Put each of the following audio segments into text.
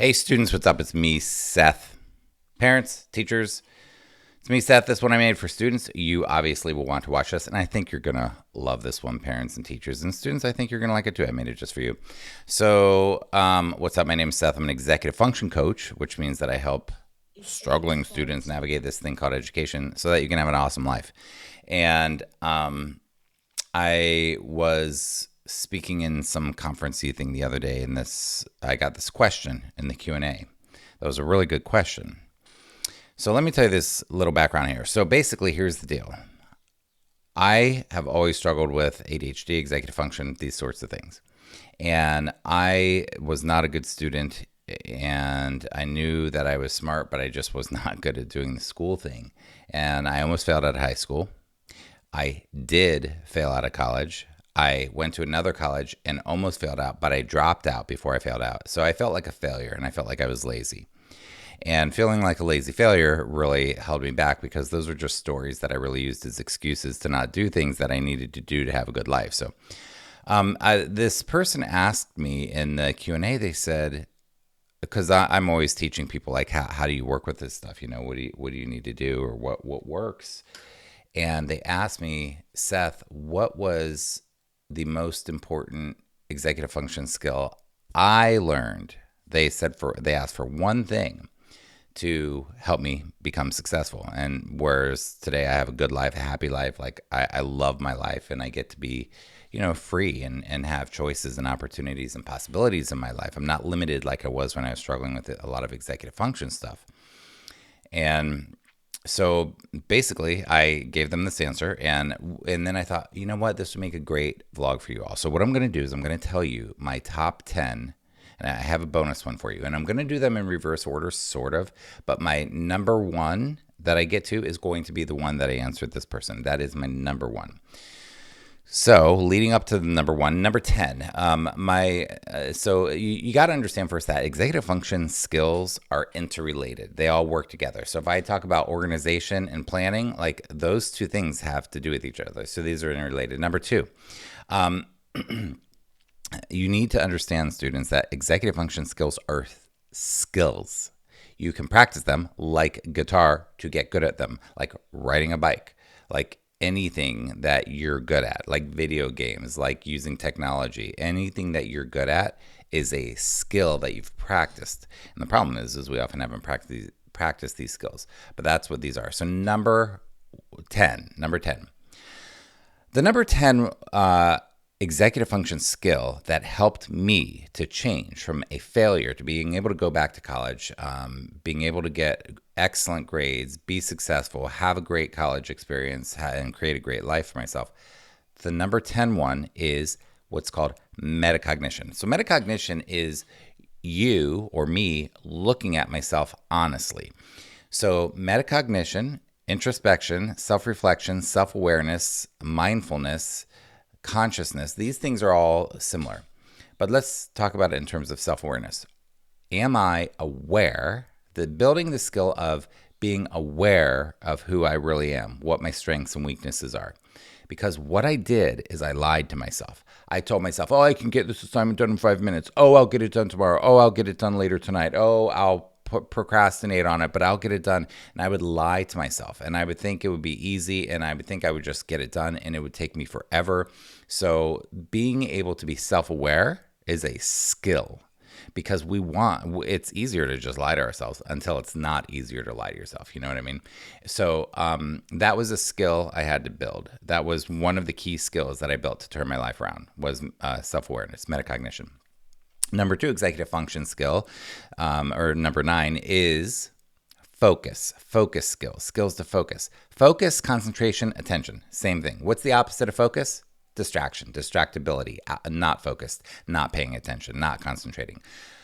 Hey students, what's up? It's me, Seth. Parents, teachers, it's me, Seth. This one I made for students. You obviously will want to watch this, and I think you're going to love this one, parents and teachers. And students, I think you're going to like it too. I made it just for you. So, what's up? My name is Seth. I'm an executive function coach, which means that I help struggling students navigate this thing called education so that you can have an awesome life. And I was speaking in some conferencey thing the other day, and I got this question in the Q&A. That was a really good question. So let me tell you this little background here. So basically, here's the deal. I have always struggled with ADHD, executive function, these sorts of things. And I was not a good student, and I knew that I was smart, but I just was not good at doing the school thing. And I almost failed out of high school. I did fail out of college. I went to another college and almost failed out, but I dropped out before I failed out. So I felt like a failure, and I felt like I was lazy. And feeling like a lazy failure really held me back because those were just stories that I really used as excuses to not do things that I needed to do to have a good life. So this person asked me in the Q&A, they said, because I'm always teaching people like, how do you work with this stuff? You know, what do you need to do, or what works? And they asked me, Seth, what was the most important executive function skill I learned? They asked for one thing to help me become successful. And whereas today I have a good life, a happy life, like I love my life, and I get to be, free and have choices and opportunities and possibilities in my life. I'm not limited like I was when I was struggling with a lot of executive function stuff. And so basically I gave them this answer, and then I thought, you know what, this would make a great vlog for you all. So what I'm going to do is I'm going to tell you my top 10, and I have a bonus one for you. And I'm going to do them in reverse order, sort of. But my number one that I get to is going to be the one that I answered this person. That is my number one. So leading up to the number one, number 10, so you got to understand first that executive function skills are interrelated. They all work together. So if I talk about organization and planning, like those two things have to do with each other. So these are interrelated. Number two, you need to understand, students, that executive function skills are skills. You can practice them like guitar to get good at them, like riding a bike, like anything that you're good at, like video games, like using technology. Anything that you're good at is a skill that you've practiced. And the problem is we often haven't practiced these skills, but that's what these are. So number 10. The number 10 executive function skill that helped me to change from a failure to being able to go back to college, being able to get excellent grades, be successful, have a great college experience, and create a great life for myself. The number 10 one is what's called metacognition. So metacognition is you or me looking at myself honestly. So metacognition, introspection, self-reflection, self-awareness, mindfulness, consciousness, these things are all similar. But let's talk about it in terms of self-awareness. Am I aware? Building the skill of being aware of who I really am, what my strengths and weaknesses are. Because what I did is I lied to myself. I told myself, oh, I can get this assignment done in 5 minutes. Oh, I'll get it done tomorrow. Oh, I'll get it done later tonight. Oh, I'll procrastinate on it, but I'll get it done. And I would lie to myself, and I would think it would be easy, and I would think I would just get it done, and it would take me forever. So being able to be self-aware is a skill, because it's easier to just lie to ourselves until it's not easier to lie to yourself. You know what I mean? So that was a skill I had to build. That was one of the key skills that I built to turn my life around, was self-awareness, metacognition. Number 2 executive function skill, or number 9, is focus skills to focus. Focus, concentration, attention, same thing. What's the opposite of focus? Distraction, distractibility, not focused, not paying attention, not concentrating.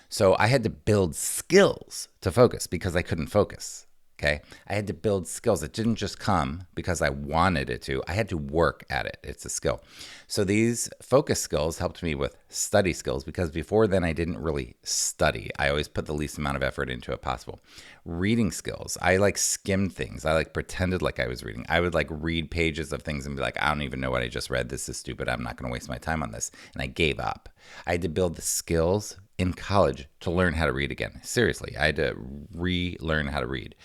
So I had to build skills to focus because I couldn't focus. Okay. I had to build skills. It didn't just come because I wanted it to. I had to work at it. It's a skill. So these focus skills helped me with study skills, because before then I didn't really study. I always put the least amount of effort into it possible. Reading skills. I skimmed things. I pretended like I was reading. I would read pages of things and be like, I don't even know what I just read. This is stupid. I'm not going to waste my time on this. And I gave up. I had to build the skills in college to learn how to read again. Seriously, I had to relearn how to read.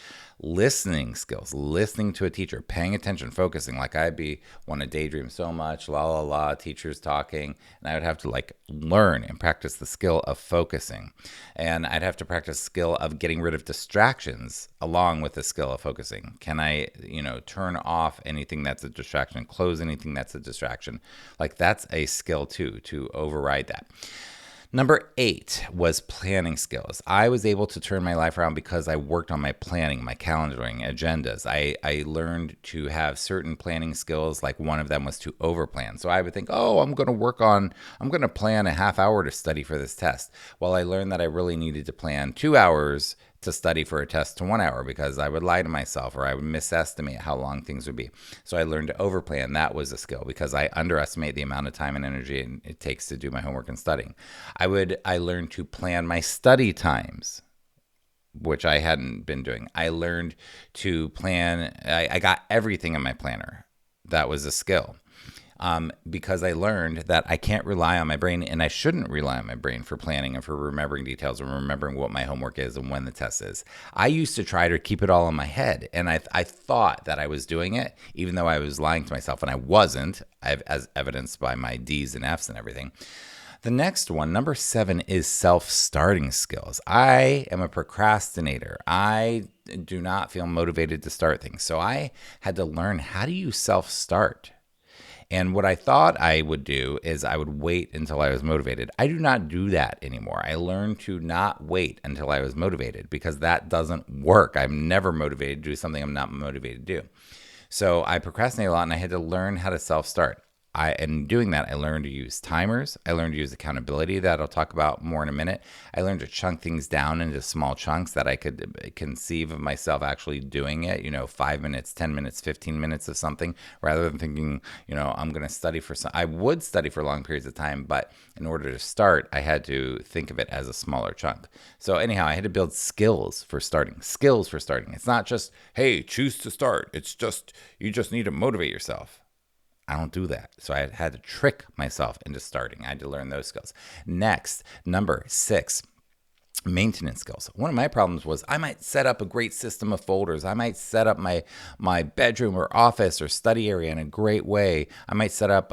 Listening skills, listening to a teacher, paying attention, focusing. Like I'd be want to daydream so much, la la la, teachers talking, and I would have to like learn and practice the skill of focusing. And I'd have to practice the skill of getting rid of distractions along with the skill of focusing. Can I, turn off anything that's a distraction, close anything that's a distraction? Like that's a skill too, to override that. Number 8 was planning skills. I was able to turn my life around because I worked on my planning, my calendaring, agendas. I learned to have certain planning skills, like one of them was to overplan. So I would think, I'm going to plan a half hour to study for this test. Well, I learned that I really needed to plan 2 hours to study for a test to 1 hour because I would lie to myself or I would misestimate how long things would be. So I learned to overplan. That was a skill because I underestimate the amount of time and energy it takes to do my homework and studying. I learned to plan my study times, which I hadn't been doing. I learned to plan. I got everything in my planner. That was a skill. Because I learned that I can't rely on my brain and I shouldn't rely on my brain for planning and for remembering details and remembering what my homework is and when the test is. I used to try to keep it all in my head, and I thought that I was doing it, even though I was lying to myself, and I wasn't, as evidenced by my D's and F's and everything. The next one, number 7, is self-starting skills. I am a procrastinator. I do not feel motivated to start things. So I had to learn, how do you self-start? And what I thought I would do is I would wait until I was motivated. I do not do that anymore. I learned to not wait until I was motivated because that doesn't work. I'm never motivated to do something I'm not motivated to do. So I procrastinate a lot, and I had to learn how to self-start. In doing that, I learned to use timers. I learned to use accountability that I'll talk about more in a minute. I learned to chunk things down into small chunks that I could conceive of myself actually doing it, 5 minutes, 10 minutes, 15 minutes of something, rather than thinking, I'm going to study for some. I would study for long periods of time, but in order to start, I had to think of it as a smaller chunk. So anyhow, I had to build skills for starting. It's not just, hey, choose to start. It's just, you just need to motivate yourself. I don't do that. So I had to trick myself into starting. I had to learn those skills. Next, number 6, maintenance skills. One of my problems was I might set up a great system of folders. I might set up my bedroom or office or study area in a great way. I might set up,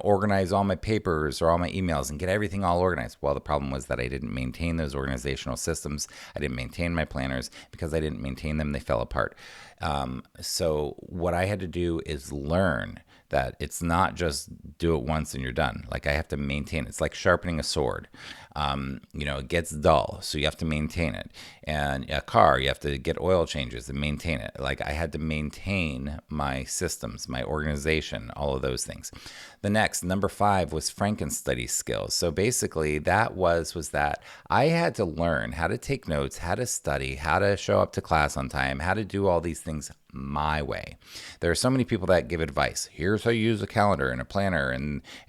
organize all my papers or all my emails and get everything all organized. Well, the problem was that I didn't maintain those organizational systems. I didn't maintain my planners. Because I didn't maintain them, they fell apart. So what I had to do is learn that it's not just do it once and you're done. Like I have to maintain it. It's like sharpening a sword. It gets dull, so you have to maintain it. And a car, you have to get oil changes and maintain it. Like I had to maintain my systems, my organization, all of those things. The next, number 5, was Frankenstudy skills. So basically that was that I had to learn how to take notes, how to study, how to show up to class on time, how to do all these things my way. There are so many people that give advice. Here's how you use a calendar and a planner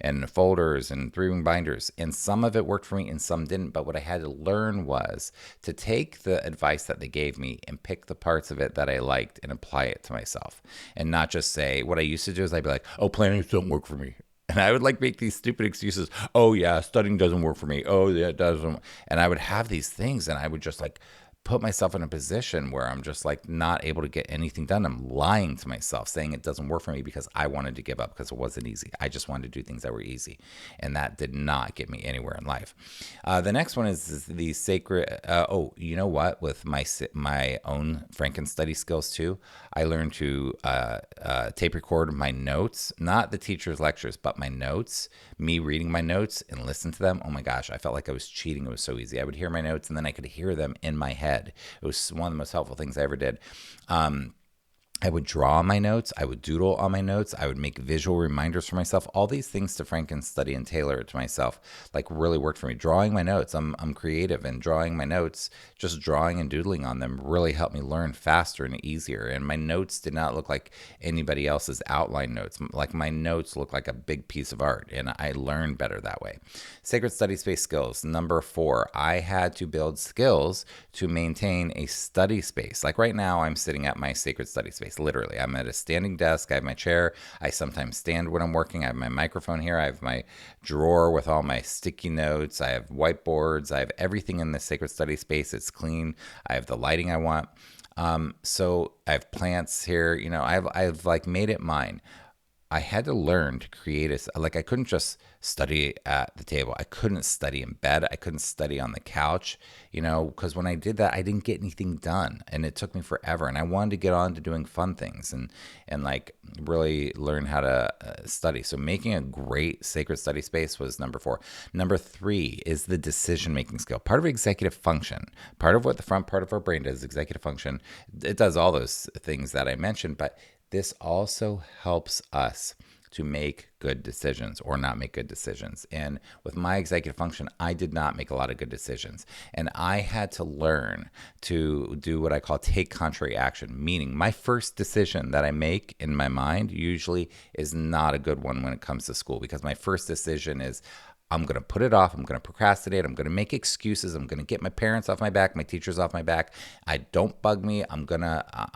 and folders and 3-ring binders. And some of it worked for me and some didn't. But what I had to learn was to take the advice that they gave me and pick the parts of it that I liked and apply it to myself. And not just say, what I used to do is I'd be like, plannings don't work for me. And I would make these stupid excuses. Oh yeah, studying doesn't work for me. Oh yeah, it doesn't. And I would have these things and I would just put myself in a position where I'm just not able to get anything done. I'm lying to myself, saying it doesn't work for me because I wanted to give up because it wasn't easy. I just wanted to do things that were easy. And that did not get me anywhere in life. The next one is the sacred, you know what? With my own Frankenstudy skills too, I learned to tape record my notes, not the teacher's lectures, but my notes, me reading my notes and listen to them. Oh my gosh, I felt like I was cheating. It was so easy. I would hear my notes and then I could hear them in my head. It was one of the most helpful things I ever did. I would draw on my notes. I would doodle on my notes. I would make visual reminders for myself. All these things to Frankenstudy and tailor it to myself, really worked for me. Drawing my notes. I'm creative, and drawing my notes, just drawing and doodling on them really helped me learn faster and easier. And my notes did not look like anybody else's outline notes. Like my notes look like a big piece of art, and I learned better that way. Sacred study space skills. Number 4, I had to build skills to maintain a study space. Like right now, I'm sitting at my sacred study space. space, literally. I'm at a standing desk. I have my chair. I sometimes stand when I'm working. I have my microphone here. I have my drawer with all my sticky notes. I have whiteboards. I have everything in the sacred study space. It's clean. I have the lighting I want. So I have plants here. I've like made it mine. I had to learn to create I couldn't just study at the table. I couldn't study in bed. I couldn't study on the couch, because when I did that, I didn't get anything done, and it took me forever. And I wanted to get on to doing fun things and like really learn how to study. So making a great sacred study space was number 4. Number 3 is the decision-making skill. Part of executive function, part of what the front part of our brain does, executive function, it does all those things that I mentioned, but this also helps us to make good decisions or not make good decisions. And with my executive function, I did not make a lot of good decisions. And I had to learn to do what I call take contrary action, meaning my first decision that I make in my mind usually is not a good one when it comes to school, because my first decision is, I'm going to put it off. I'm going to procrastinate. I'm going to make excuses. I'm going to get my parents off my back, my teachers off my back. Don't bug me.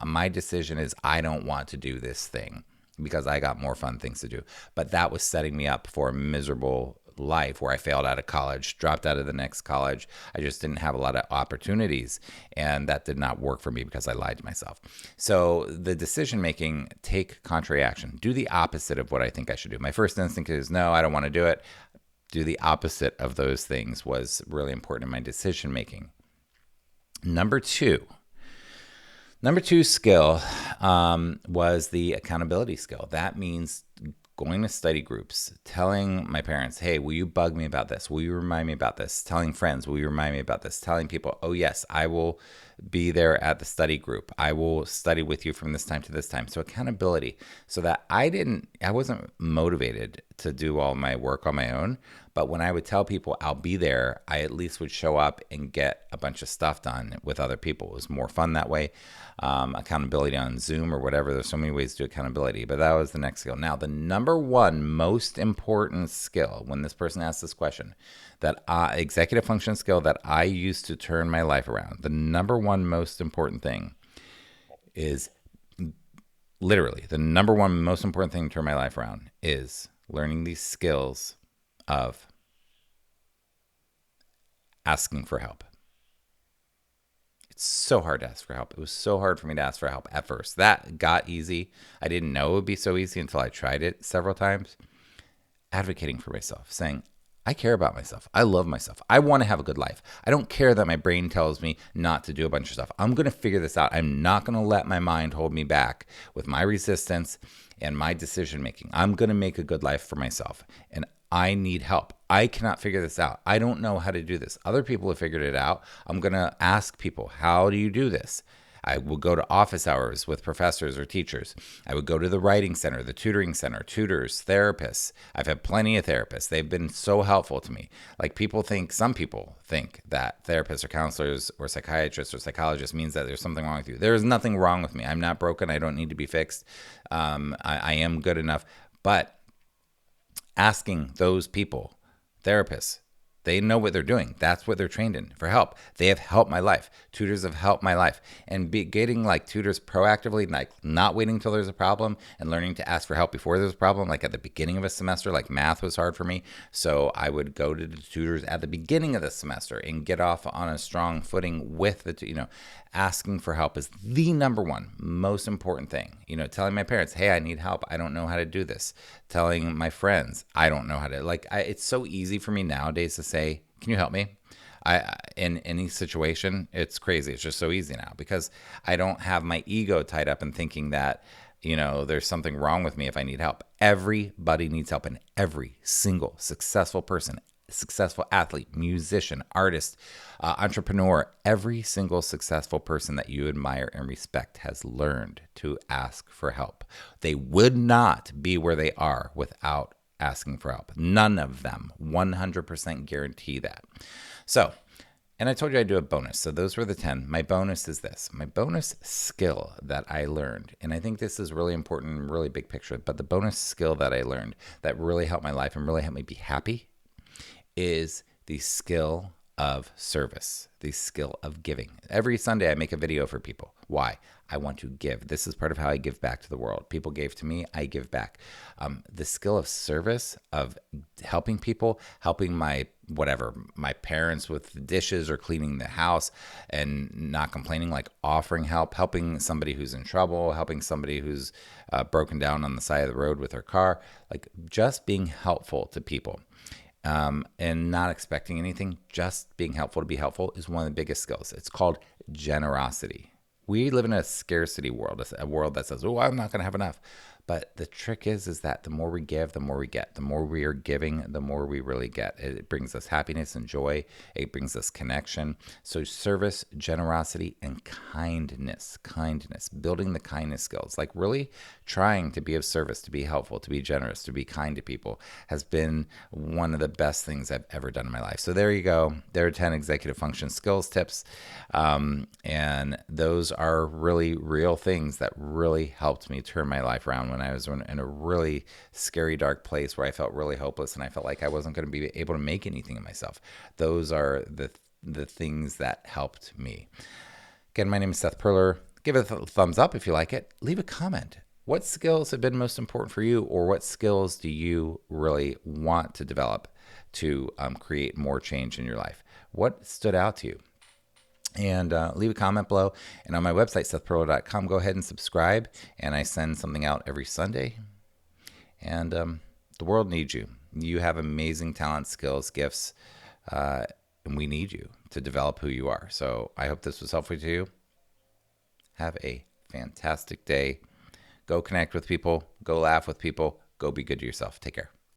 My decision is I don't want to do this thing because I got more fun things to do. But that was setting me up for a miserable life where I failed out of college, dropped out of the next college. I just didn't have a lot of opportunities, and that did not work for me because I lied to myself. So the decision making, take contrary action. Do the opposite of what I think I should do. My first instinct is, no, I don't want to do it. Do the opposite of those things was really important in my decision making. Number two skill was the accountability skill. That means going to study groups, telling my parents, hey, will you bug me about this? Will you remind me about this? Telling friends, will you remind me about this? Telling people, oh yes, I will be there at the study group. I will study with you from this time to this time. So accountability, so that I wasn't motivated to do all my work on my own. But when I would tell people I'll be there, I at least would show up and get a bunch of stuff done with other people. It was more fun that way. Accountability on Zoom or whatever. There's so many ways to do accountability, but that was the next skill. Now, the number one most important skill when this person asked this question, that executive function skill that I used to turn my life around, the number one most important thing is literally the number one most important thing to turn my life around is learning these skills of asking for help. It's so hard to ask for help. It was so hard for me to ask for help at first. That got easy. I didn't know it would be so easy until I tried it several times. Advocating for myself, saying, I care about myself. I love myself. I want to have a good life. I don't care that my brain tells me not to do a bunch of stuff. I'm going to figure this out. I'm not going to let my mind hold me back with my resistance and my decision making. I'm going to make a good life for myself. And I need help. I cannot figure this out. I don't know how to do this. Other people have figured it out. I'm going to ask people, how do you do this? I will go to office hours with professors or teachers. I would go to the writing center, the tutoring center, tutors, therapists. I've had plenty of therapists. They've been so helpful to me. Like some people think that therapists or counselors or psychiatrists or psychologists means that there's something wrong with you. There is nothing wrong with me. I'm not broken. I don't need to be fixed. I am good enough. But asking those people, therapists, they know what they're doing. That's what they're trained in, for help. They have helped my life. Tutors have helped my life. And getting like tutors proactively, like not waiting until there's a problem and learning to ask for help before there's a problem. Like at the beginning of a semester, like math was hard for me. So I would go to the tutors at the beginning of the semester and get off on a strong footing with asking for help is the number one most important thing. Telling my parents, hey, I need help. I don't know how to do this. Telling my friends, I don't know how to, it's so easy for me nowadays to say, can you help me? In any situation, it's crazy. It's just so easy now because I don't have my ego tied up in thinking that, there's something wrong with me if I need help. Everybody needs help, and every single successful person, successful athlete, musician, artist, entrepreneur, every single successful person that you admire and respect has learned to ask for help. They would not be where they are without asking for help. None of them, 100% guarantee that. So, and I told you I'd do a bonus. So those were the 10. My bonus is this. My bonus skill that I learned, and I think this is really important and really big picture, but the bonus skill that I learned that really helped my life and really helped me be happy is the skill of service, the skill of giving. Every Sunday, I make a video for people. Why? I want to give. This is part of how I give back to the world. People gave to me, I give back. The skill of service, of helping people, helping my parents with the dishes or cleaning the house and not complaining, like offering help, helping somebody who's in trouble, helping somebody who's broken down on the side of the road with their car, like just being helpful to people. And not expecting anything, just being helpful to be helpful is one of the biggest skills. It's called generosity. We live in a scarcity world, a world that says, oh, I'm not going to have enough. But the trick is that the more we give, the more we get. The more we are giving, the more we really get. It brings us happiness and joy. It brings us connection. So service, generosity, and kindness, building the kindness skills, like really trying to be of service, to be helpful, to be generous, to be kind to people has been one of the best things I've ever done in my life. So there you go. There are 10 executive function skills tips. And those are really real things that really helped me turn my life around when I was in a really scary, dark place where I felt really hopeless and I felt like I wasn't going to be able to make anything of myself. Those are the things that helped me. Again, my name is Seth Perler. Give it a thumbs up if you like it. Leave a comment. What skills have been most important for you, or what skills do you really want to develop to create more change in your life? What stood out to you? And leave a comment below. And on my website, sethperler.com, go ahead and subscribe. And I send something out every Sunday. And the world needs you. You have amazing talent, skills, gifts, and we need you to develop who you are. So I hope this was helpful to you. Have a fantastic day. Go connect with people. Go laugh with people. Go be good to yourself. Take care.